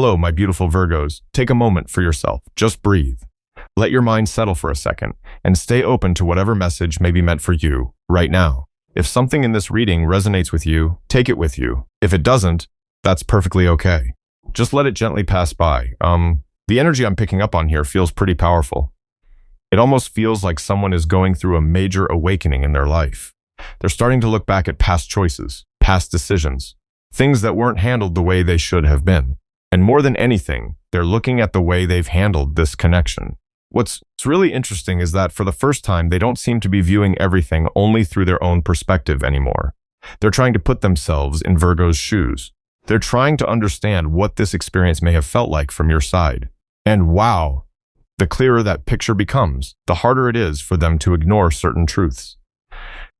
Hello, my beautiful Virgos. Take a moment for yourself. Just breathe. Let your mind settle for a second and stay open to whatever message may be meant for you right now. If something in this reading resonates with you, take it with you. If it doesn't, that's perfectly okay. Just let it gently pass by. The energy I'm picking up on here feels pretty powerful. It almost feels like someone is going through a major awakening in their life. They're starting to look back at past choices, past decisions, things that weren't handled the way they should have been. And more than anything, they're looking at the way they've handled this connection. What's really interesting is that for the first time, they don't seem to be viewing everything only through their own perspective anymore. They're trying to put themselves in Virgo's shoes. They're trying to understand what this experience may have felt like from your side. And wow, the clearer that picture becomes, the harder it is for them to ignore certain truths.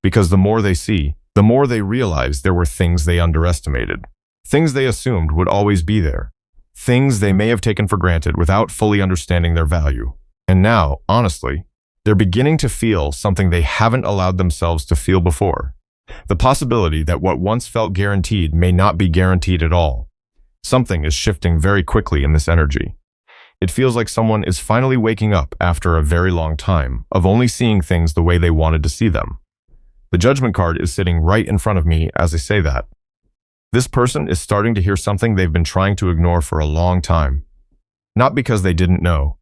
Because the more they see, the more they realize there were things they underestimated, things they assumed would always be there, things they may have taken for granted without fully understanding their value. And now, honestly, they're beginning to feel something they haven't allowed themselves to feel before. The possibility that what once felt guaranteed may not be guaranteed at all. Something is shifting very quickly in this energy. It feels like someone is finally waking up after a very long time of only seeing things the way they wanted to see them. The Judgment card is sitting right in front of me as I say that. This person is starting to hear something they've been trying to ignore for a long time. Not because they didn't know.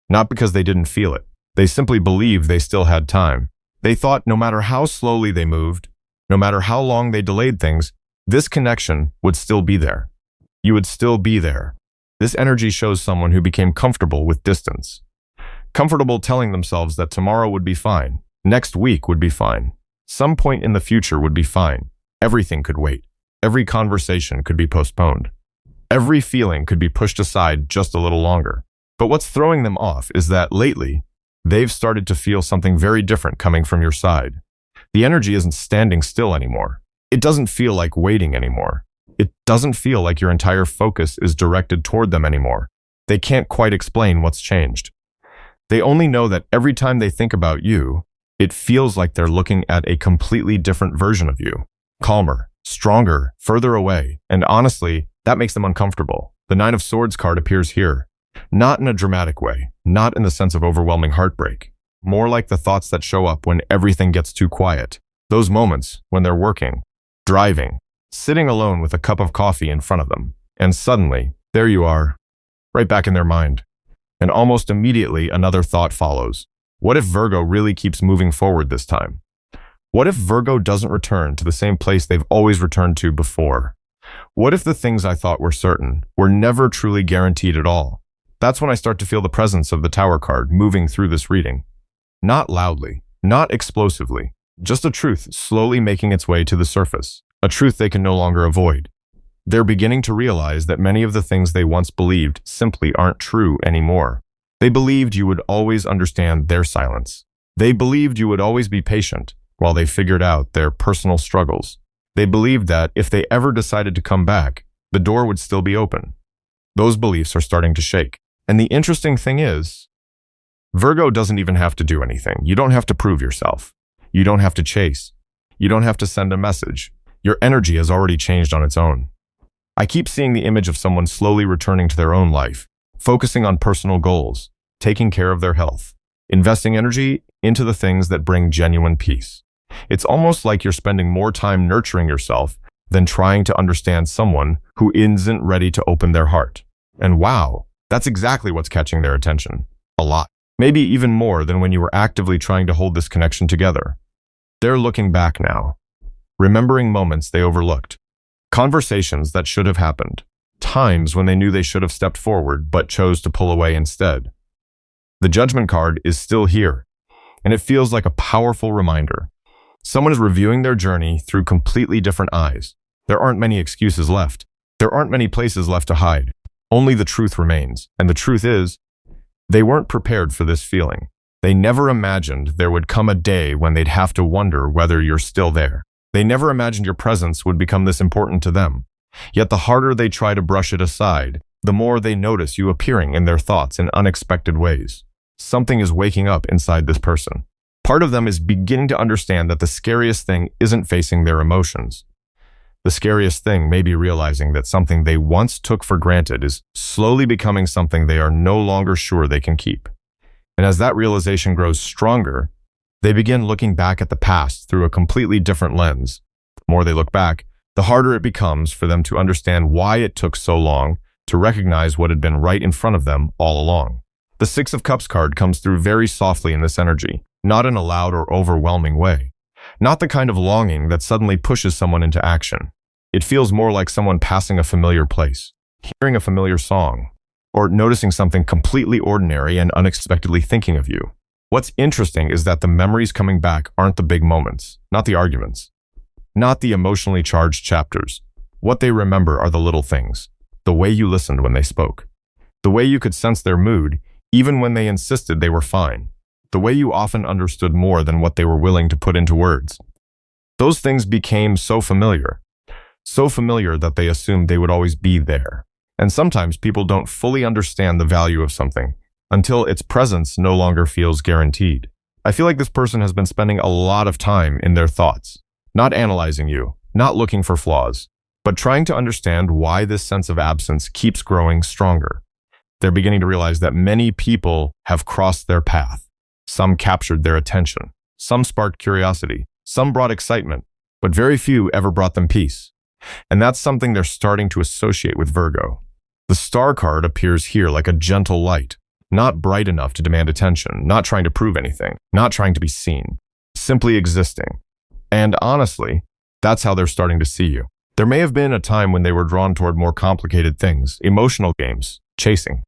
Not because they didn't feel it. They simply believed they still had time. They thought no matter how slowly they moved, no matter how long they delayed things, this connection would still be there. You would still be there. This energy shows someone who became comfortable with distance. Comfortable telling themselves that tomorrow would be fine. Next week would be fine. Some point in the future would be fine. Everything could wait. Every conversation could be postponed. Every feeling could be pushed aside just a little longer. But what's throwing them off is that lately, they've started to feel something very different coming from your side. The energy isn't standing still anymore. It doesn't feel like waiting anymore. It doesn't feel like your entire focus is directed toward them anymore. They can't quite explain what's changed. They only know that every time they think about you, it feels like they're looking at a completely different version of you. Calmer, stronger, further away, and honestly, that makes them uncomfortable. The Nine of Swords card appears here. Not in a dramatic way, not in the sense of overwhelming heartbreak. More like the thoughts that show up when everything gets too quiet. Those moments when they're working, driving, sitting alone with a cup of coffee in front of them. And suddenly, there you are, right back in their mind. And almost immediately, another thought follows. What if Virgo really keeps moving forward this time? What if Virgo doesn't return to the same place they've always returned to before? What if the things I thought were certain were never truly guaranteed at all? That's when I start to feel the presence of the Tower card moving through this reading. Not loudly, not explosively, just a truth slowly making its way to the surface, a truth they can no longer avoid. They're beginning to realize that many of the things they once believed simply aren't true anymore. They believed you would always understand their silence. They believed you would always be patient while they figured out their personal struggles. They believed that if they ever decided to come back, the door would still be open. Those beliefs are starting to shake. And the interesting thing is, Virgo doesn't even have to do anything. You don't have to prove yourself. You don't have to chase. You don't have to send a message. Your energy has already changed on its own. I keep seeing the image of someone slowly returning to their own life, focusing on personal goals, taking care of their health, investing energy into the things that bring genuine peace. It's almost like you're spending more time nurturing yourself than trying to understand someone who isn't ready to open their heart. And wow, that's exactly what's catching their attention. A lot. Maybe even more than when you were actively trying to hold this connection together. They're looking back now, remembering moments they overlooked, conversations that should have happened, times when they knew they should have stepped forward but chose to pull away instead. The Judgment card is still here, and it feels like a powerful reminder. Someone is reviewing their journey through completely different eyes. There aren't many excuses left. There aren't many places left to hide. Only the truth remains, and the truth is, they weren't prepared for this feeling. They never imagined there would come a day when they'd have to wonder whether you're still there. They never imagined your presence would become this important to them. Yet the harder they try to brush it aside, the more they notice you appearing in their thoughts in unexpected ways. Something is waking up inside this person. Part of them is beginning to understand that the scariest thing isn't facing their emotions. The scariest thing may be realizing that something they once took for granted is slowly becoming something they are no longer sure they can keep. And as that realization grows stronger, they begin looking back at the past through a completely different lens. The more they look back, the harder it becomes for them to understand why it took so long to recognize what had been right in front of them all along. The Six of Cups card comes through very softly in this energy, not in a loud or overwhelming way. Not the kind of longing that suddenly pushes someone into action. It feels more like someone passing a familiar place, hearing a familiar song, or noticing something completely ordinary and unexpectedly thinking of you. What's interesting is that the memories coming back aren't the big moments, not the arguments, not the emotionally charged chapters. What they remember are the little things, the way you listened when they spoke, the way you could sense their mood even when they insisted they were fine, the way you often understood more than what they were willing to put into words. Those things became so familiar that they assumed they would always be there. And sometimes people don't fully understand the value of something until its presence no longer feels guaranteed. I feel like this person has been spending a lot of time in their thoughts, not analyzing you, not looking for flaws, but trying to understand why this sense of absence keeps growing stronger. They're beginning to realize that many people have crossed their path. Some captured their attention. Some sparked curiosity. Some brought excitement, but very few ever brought them peace. And that's something they're starting to associate with Virgo. The Star card appears here like a gentle light, not bright enough to demand attention, not trying to prove anything, not trying to be seen, simply existing. And honestly, that's how they're starting to see you. There may have been a time when they were drawn toward more complicated things, emotional games, chasing,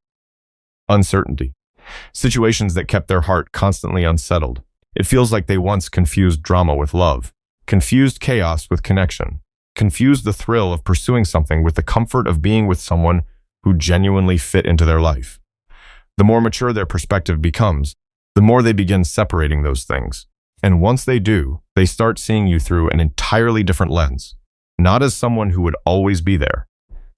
uncertainty, situations that kept their heart constantly unsettled. It feels like they once confused drama with love, confused chaos with connection, confused the thrill of pursuing something with the comfort of being with someone who genuinely fit into their life. The more mature their perspective becomes, the more they begin separating those things. And once they do, they start seeing you through an entirely different lens. Not as someone who would always be there,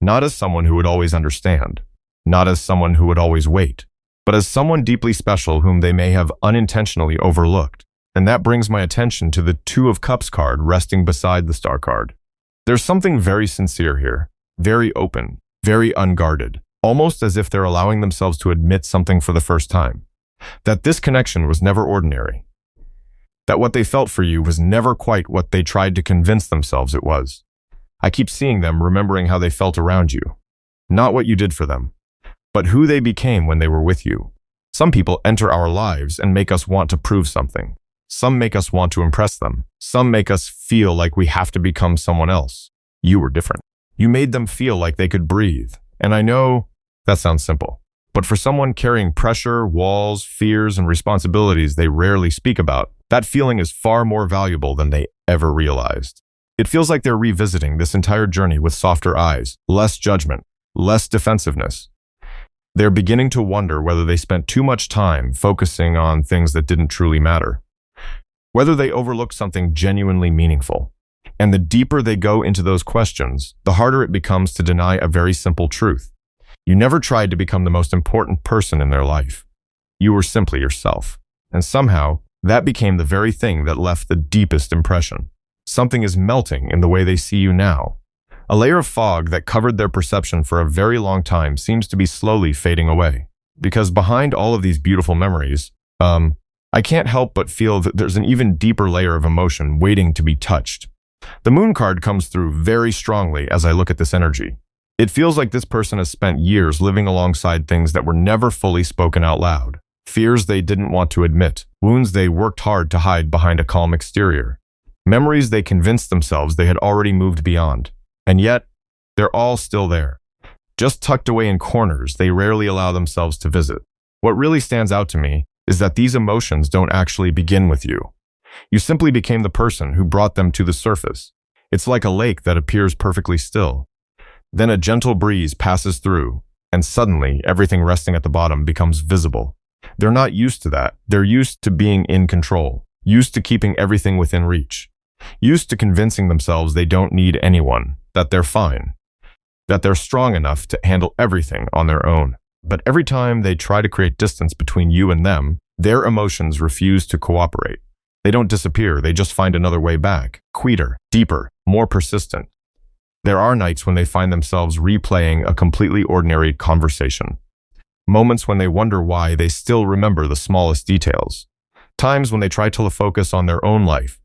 not as someone who would always understand, not as someone who would always wait, but as someone deeply special whom they may have unintentionally overlooked. And that brings my attention to the Two of Cups card resting beside the Star card. There's something very sincere here, very open, very unguarded, almost as if they're allowing themselves to admit something for the first time. That this connection was never ordinary. That what they felt for you was never quite what they tried to convince themselves it was. I keep seeing them remembering how they felt around you. Not what you did for them, but who they became when they were with you. Some people enter our lives and make us want to prove something. Some make us want to impress them. Some make us feel like we have to become someone else. You were different. You made them feel like they could breathe. And I know that sounds simple, but for someone carrying pressure, walls, fears, and responsibilities they rarely speak about, that feeling is far more valuable than they ever realized. It feels like they're revisiting this entire journey with softer eyes, less judgment, less defensiveness. They're beginning to wonder whether they spent too much time focusing on things that didn't truly matter, whether they overlooked something genuinely meaningful. And the deeper they go into those questions, the harder it becomes to deny a very simple truth. You never tried to become the most important person in their life. You were simply yourself. And somehow, that became the very thing that left the deepest impression. Something is melting in the way they see you now. A layer of fog that covered their perception for a very long time seems to be slowly fading away. Because behind all of these beautiful memories, I can't help but feel that there's an even deeper layer of emotion waiting to be touched. The Moon card comes through very strongly as I look at this energy. It feels like this person has spent years living alongside things that were never fully spoken out loud. Fears they didn't want to admit, wounds they worked hard to hide behind a calm exterior, memories they convinced themselves they had already moved beyond. And yet, they're all still there, just tucked away in corners they rarely allow themselves to visit. What really stands out to me is that these emotions don't actually begin with you. You simply became the person who brought them to the surface. It's like a lake that appears perfectly still. Then a gentle breeze passes through, and suddenly everything resting at the bottom becomes visible. They're not used to that. They're used to being in control, used to keeping everything within reach, used to convincing themselves they don't need anyone, that they're fine, that they're strong enough to handle everything on their own. But every time they try to create distance between you and them, their emotions refuse to cooperate. They don't disappear, they just find another way back, quieter, deeper, more persistent. There are nights when they find themselves replaying a completely ordinary conversation. Moments when they wonder why they still remember the smallest details. Times when they try to focus on their own life,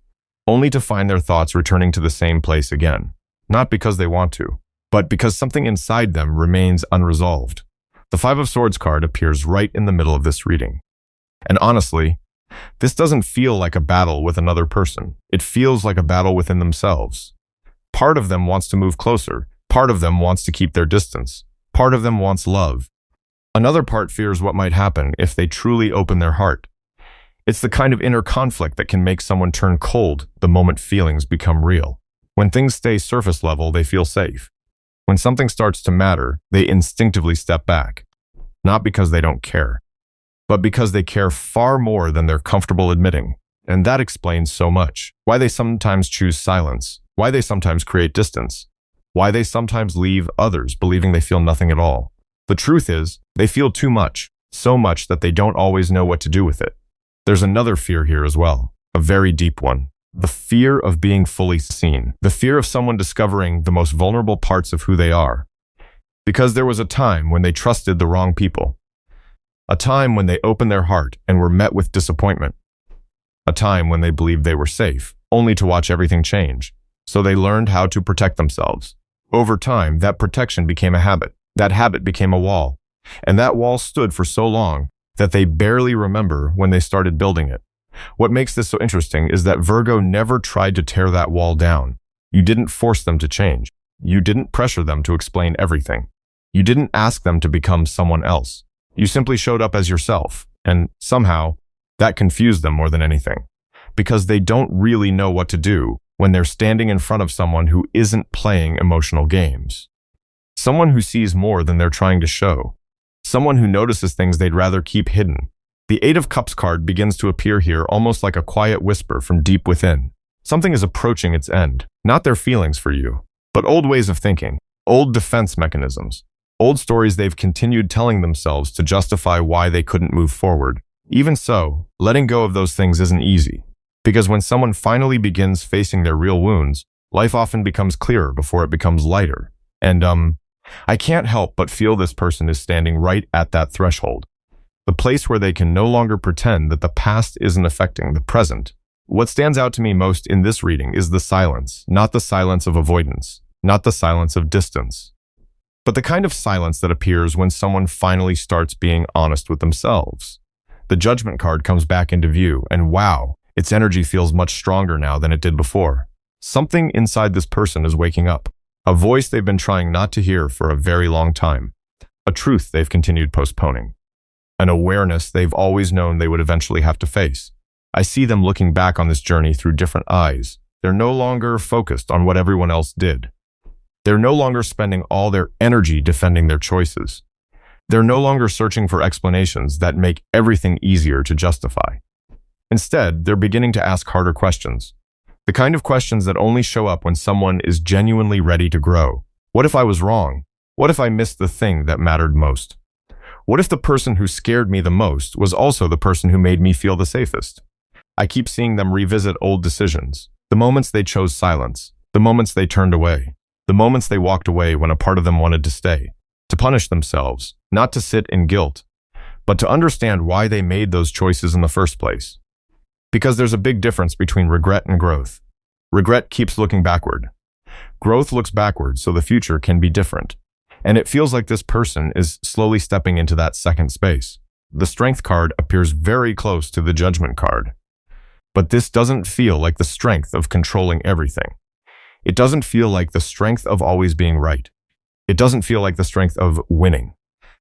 only to find their thoughts returning to the same place again. Not because they want to, but because something inside them remains unresolved. The Five of Swords card appears right in the middle of this reading. And honestly, this doesn't feel like a battle with another person. It feels like a battle within themselves. Part of them wants to move closer. Part of them wants to keep their distance. Part of them wants love. Another part fears what might happen if they truly open their heart. It's the kind of inner conflict that can make someone turn cold the moment feelings become real. When things stay surface level, they feel safe. When something starts to matter, they instinctively step back. Not because they don't care, but because they care far more than they're comfortable admitting. And that explains so much. Why they sometimes choose silence. Why they sometimes create distance. Why they sometimes leave others believing they feel nothing at all. The truth is, they feel too much, so much that they don't always know what to do with it. There's another fear here as well, a very deep one. The fear of being fully seen. The fear of someone discovering the most vulnerable parts of who they are. Because there was a time when they trusted the wrong people. A time when they opened their heart and were met with disappointment. A time when they believed they were safe, only to watch everything change. So they learned how to protect themselves. Over time, that protection became a habit. That habit became a wall. And that wall stood for so long that they barely remember when they started building it. What makes this so interesting is that Virgo never tried to tear that wall down. You didn't force them to change. You didn't pressure them to explain everything. You didn't ask them to become someone else. You simply showed up as yourself, and somehow, that confused them more than anything. Because they don't really know what to do when they're standing in front of someone who isn't playing emotional games. Someone who sees more than they're trying to show. Someone who notices things they'd rather keep hidden. The Eight of Cups card begins to appear here almost like a quiet whisper from deep within. Something is approaching its end. Not their feelings for you, but old ways of thinking, old defense mechanisms, old stories they've continued telling themselves to justify why they couldn't move forward. Even so, letting go of those things isn't easy. Because when someone finally begins facing their real wounds, life often becomes clearer before it becomes lighter. And, I can't help but feel this person is standing right at that threshold. The place where they can no longer pretend that the past isn't affecting the present. What stands out to me most in this reading is the silence, not the silence of avoidance, not the silence of distance, but the kind of silence that appears when someone finally starts being honest with themselves. The Judgment card comes back into view, and wow, its energy feels much stronger now than it did before. Something inside this person is waking up. A voice they've been trying not to hear for a very long time. A truth they've continued postponing. An awareness they've always known they would eventually have to face. I see them looking back on this journey through different eyes. They're no longer focused on what everyone else did. They're no longer spending all their energy defending their choices. They're no longer searching for explanations that make everything easier to justify. Instead, they're beginning to ask harder questions. The kind of questions that only show up when someone is genuinely ready to grow. What if I was wrong? What if I missed the thing that mattered most? What if the person who scared me the most was also the person who made me feel the safest? I keep seeing them revisit old decisions. The moments they chose silence. The moments they turned away. The moments they walked away when a part of them wanted to stay. To punish themselves, not to sit in guilt, but to understand why they made those choices in the first place. Because there's a big difference between regret and growth. Regret keeps looking backward. Growth looks backward so the future can be different. And it feels like this person is slowly stepping into that second space. The Strength card appears very close to the Judgment card. But this doesn't feel like the strength of controlling everything. It doesn't feel like the strength of always being right. It doesn't feel like the strength of winning.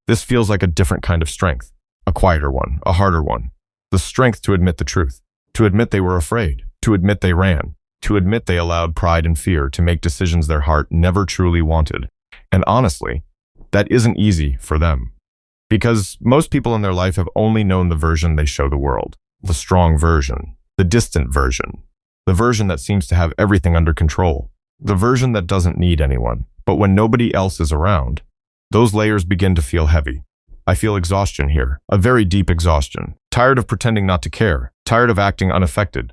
This feels like a different kind of strength. A quieter one, a harder one. The strength to admit the truth. To admit they were afraid. To admit they ran. To admit they allowed pride and fear to make decisions their heart never truly wanted. And honestly, that isn't easy for them. Because most people in their life have only known the version they show the world. The strong version. The distant version. The version that seems to have everything under control. The version that doesn't need anyone. But when nobody else is around, those layers begin to feel heavy. I feel exhaustion here, a very deep exhaustion. Tired of pretending not to care, tired of acting unaffected,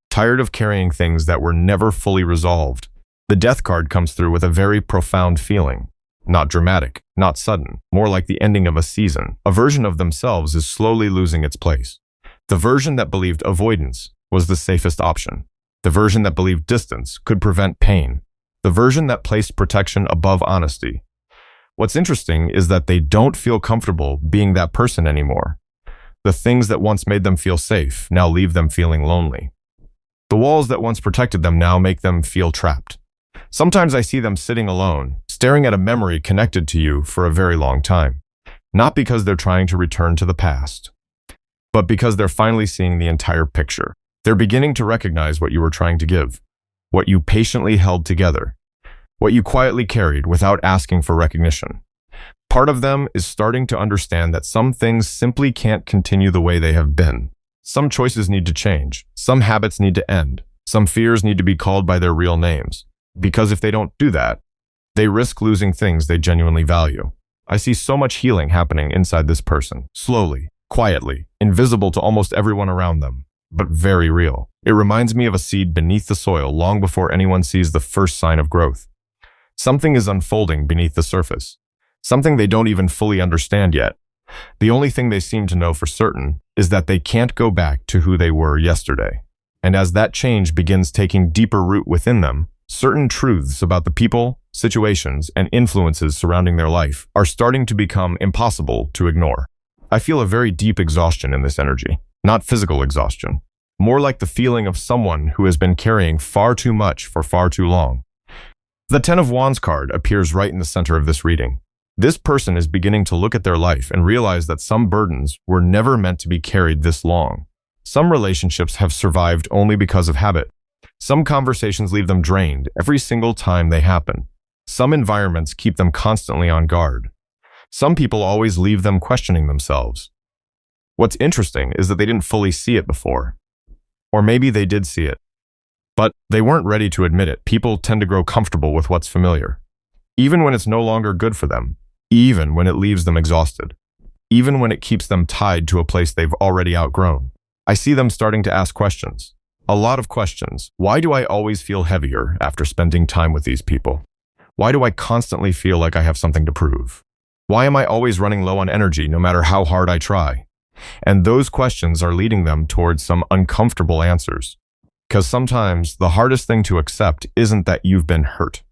tired of carrying things that were never fully resolved. The Death card comes through with a very profound feeling. Not dramatic, not sudden, more like the ending of a season. A version of themselves is slowly losing its place. The version that believed avoidance was the safest option. The version that believed distance could prevent pain. The version that placed protection above honesty. What's interesting is that they don't feel comfortable being that person anymore. The things that once made them feel safe now leave them feeling lonely. The walls that once protected them now make them feel trapped. Sometimes I see them sitting alone, staring at a memory connected to you for a very long time. Not because they're trying to return to the past, but because they're finally seeing the entire picture. They're beginning to recognize what you were trying to give, what you patiently held together, what you quietly carried without asking for recognition. Part of them is starting to understand that some things simply can't continue the way they have been. Some choices need to change. Some habits need to end. Some fears need to be called by their real names. Because if they don't do that, they risk losing things they genuinely value. I see so much healing happening inside this person, slowly, quietly, invisible to almost everyone around them, but very real. It reminds me of a seed beneath the soil long before anyone sees the first sign of growth. Something is unfolding beneath the surface, something they don't even fully understand yet. The only thing they seem to know for certain is that they can't go back to who they were yesterday. And as that change begins taking deeper root within them, certain truths about the people, situations, and influences surrounding their life are starting to become impossible to ignore. I feel a very deep exhaustion in this energy, not physical exhaustion, more like the feeling of someone who has been carrying far too much for far too long. The Ten of Wands card appears right in the center of this reading. This person is beginning to look at their life and realize that some burdens were never meant to be carried this long. Some relationships have survived only because of habit. Some conversations leave them drained every single time they happen. Some environments keep them constantly on guard. Some people always leave them questioning themselves. What's interesting is that they didn't fully see it before. Or maybe they did see it, but they weren't ready to admit it. People tend to grow comfortable with what's familiar, even when it's no longer good for them, even when it leaves them exhausted, even when it keeps them tied to a place they've already outgrown. I see them starting to ask questions. A lot of questions. Why do I always feel heavier after spending time with these people? Why do I constantly feel like I have something to prove? Why am I always running low on energy no matter how hard I try? And those questions are leading them towards some uncomfortable answers. Because sometimes the hardest thing to accept isn't that you've been hurt.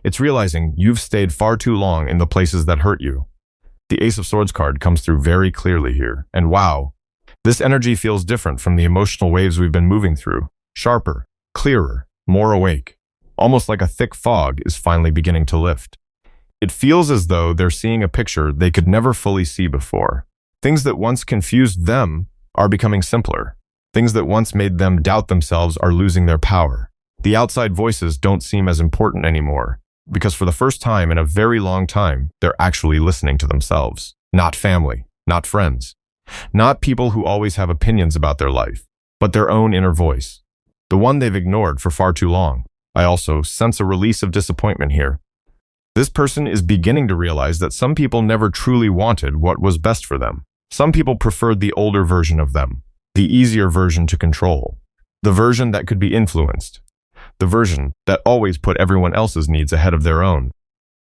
It's realizing you've stayed far too long in the places that hurt you. The Ace of Swords card comes through very clearly here, and wow, this energy feels different from the emotional waves we've been moving through. Sharper, clearer, more awake. Almost like a thick fog is finally beginning to lift. It feels as though they're seeing a picture they could never fully see before. Things that once confused them are becoming simpler. Things that once made them doubt themselves are losing their power. The outside voices don't seem as important anymore, because for the first time in a very long time, they're actually listening to themselves. Not family, not friends, not people who always have opinions about their life, but their own inner voice, the one they've ignored for far too long. I also sense a release of disappointment here. This person is beginning to realize that some people never truly wanted what was best for them. Some people preferred the older version of them, the easier version to control, the version that could be influenced, the version that always put everyone else's needs ahead of their own.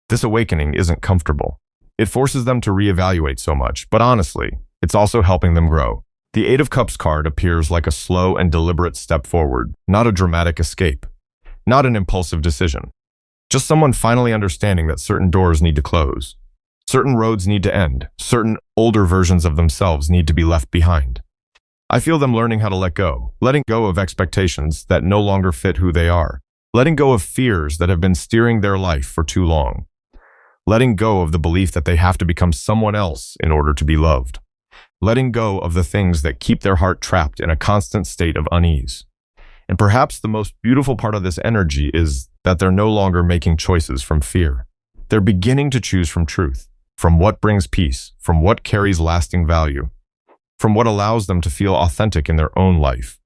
This awakening isn't comfortable. It forces them to reevaluate so much, but honestly, it's also helping them grow. The Eight of Cups card appears like a slow and deliberate step forward, not a dramatic escape, not an impulsive decision. Just someone finally understanding that certain doors need to close, certain roads need to end, certain older versions of themselves need to be left behind. I feel them learning how to let go, letting go of expectations that no longer fit who they are, letting go of fears that have been steering their life for too long, letting go of the belief that they have to become someone else in order to be loved, letting go of the things that keep their heart trapped in a constant state of unease. And perhaps the most beautiful part of this energy is that they're no longer making choices from fear. They're beginning to choose from truth, from what brings peace, from what carries lasting value, from what allows them to feel authentic in their own life.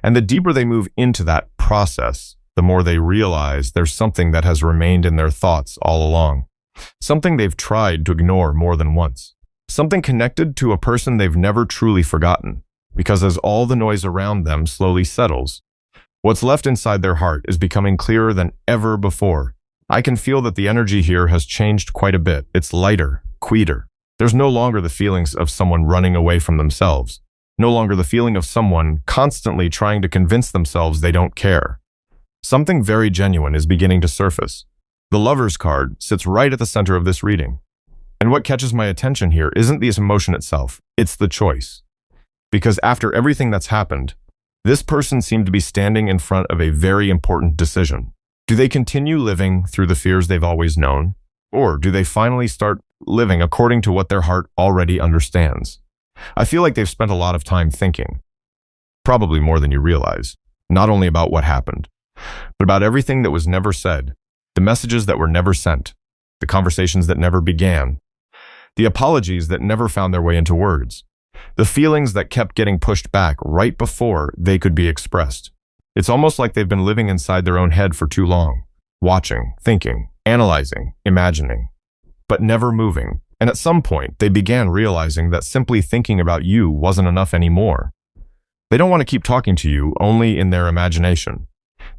And the deeper they move into that process, the more they realize there's something that has remained in their thoughts all along, something they've tried to ignore more than once, something connected to a person they've never truly forgotten. Because as all the noise around them slowly settles, What's left inside their heart is becoming clearer than ever before. I can feel that the energy here has changed quite a bit. It's lighter, quieter. There's no longer the feelings of someone running away from themselves. No longer the feeling of someone constantly trying to convince themselves they don't care. Something very genuine is beginning to surface. The Lover's card sits right at the center of this reading. And what catches my attention here isn't the emotion itself, it's the choice. Because after everything that's happened, this person seemed to be standing in front of a very important decision. Do they continue living through the fears they've always known? Or do they finally start living according to what their heart already understands? I feel like they've spent a lot of time thinking, probably more than you realize, not only about what happened, but about everything that was never said, the messages that were never sent, the conversations that never began, the apologies that never found their way into words, the feelings that kept getting pushed back right before they could be expressed. It's almost like they've been living inside their own head for too long, watching, thinking, analyzing, imagining, but never moving. And at some point, they began realizing that simply thinking about you wasn't enough anymore. They don't want to keep talking to you only in their imagination.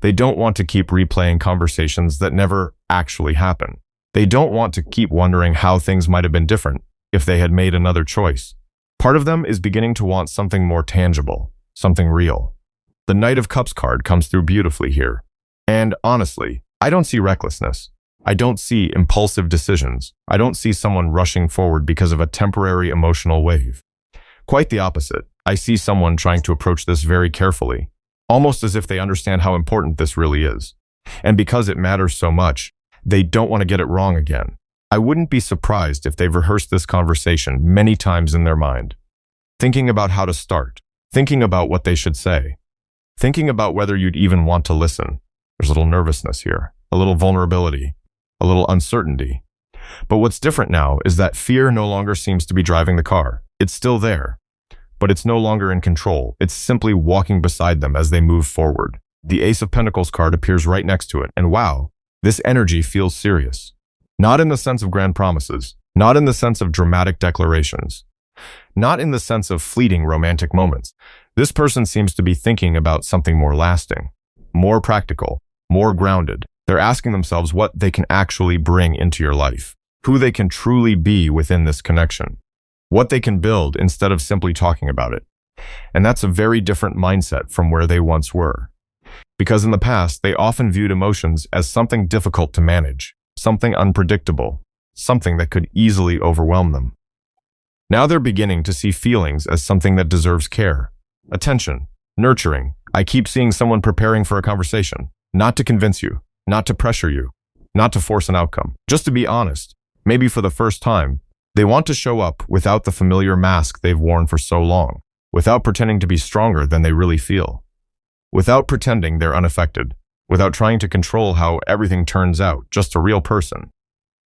They don't want to keep replaying conversations that never actually happen. They don't want to keep wondering how things might have been different if they had made another choice. Part of them is beginning to want something more tangible, something real. The Knight of Cups card comes through beautifully here. And honestly, I don't see recklessness. I don't see impulsive decisions. I don't see someone rushing forward because of a temporary emotional wave. Quite the opposite. I see someone trying to approach this very carefully, almost as if they understand how important this really is. And because it matters so much, they don't want to get it wrong again. I wouldn't be surprised if they've rehearsed this conversation many times in their mind, thinking about how to start, thinking about what they should say, thinking about whether you'd even want to listen. There's a little nervousness here, a little vulnerability, a little uncertainty. But what's different now is that fear no longer seems to be driving the car. It's still there, but it's no longer in control. It's simply walking beside them as they move forward. The Ace of Pentacles card appears right next to it, and wow, this energy feels serious. Not in the sense of grand promises, not in the sense of dramatic declarations, not in the sense of fleeting romantic moments. This person seems to be thinking about something more lasting, more practical, more grounded. They're asking themselves what they can actually bring into your life, who they can truly be within this connection, what they can build instead of simply talking about it. And that's a very different mindset from where they once were. Because in the past, they often viewed emotions as something difficult to manage, something unpredictable, something that could easily overwhelm them. Now they're beginning to see feelings as something that deserves care, attention, nurturing. I keep seeing someone preparing for a conversation, not to convince you, not to pressure you, not to force an outcome. Just to be honest, maybe for the first time, they want to show up without the familiar mask they've worn for so long, without pretending to be stronger than they really feel, without pretending they're unaffected, without trying to control how everything turns out, just a real person,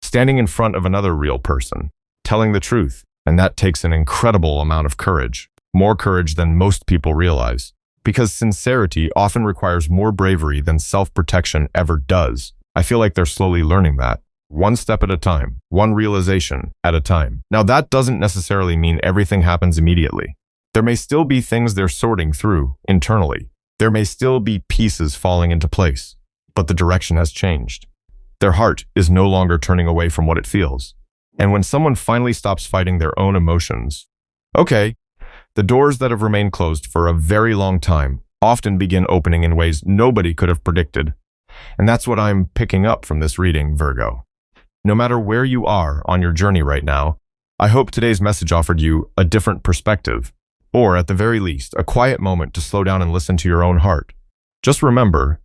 standing in front of another real person, telling the truth. And that takes an incredible amount of courage, more courage than most people realize, because sincerity often requires more bravery than self-protection ever does. I feel like they're slowly learning that, one step at a time, one realization at a time. Now that doesn't necessarily mean everything happens immediately. There may still be things they're sorting through internally. There may still be pieces falling into place, but the direction has changed. Their heart is no longer turning away from what it feels. And when someone finally stops fighting their own emotions, okay, the doors that have remained closed for a very long time often begin opening in ways nobody could have predicted. And that's what I'm picking up from this reading, Virgo. No matter where you are on your journey right now, I hope today's message offered you a different perspective, or at the very least, a quiet moment to slow down and listen to your own heart. Just remember,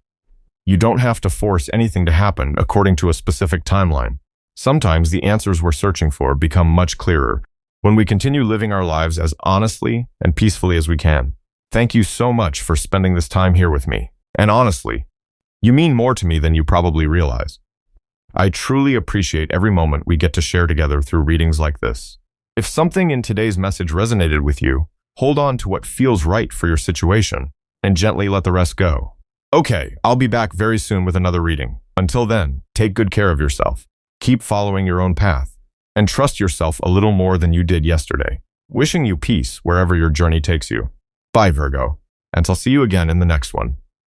you don't have to force anything to happen according to a specific timeline. Sometimes the answers we're searching for become much clearer when we continue living our lives as honestly and peacefully as we can. Thank you so much for spending this time here with me. And honestly, you mean more to me than you probably realize. I truly appreciate every moment we get to share together through readings like this. If something in today's message resonated with you, hold on to what feels right for your situation and gently let the rest go. Okay, I'll be back very soon with another reading. Until then, take good care of yourself. Keep following your own path, and trust yourself a little more than you did yesterday. Wishing you peace wherever your journey takes you. Bye, Virgo, and I'll see you again in the next one.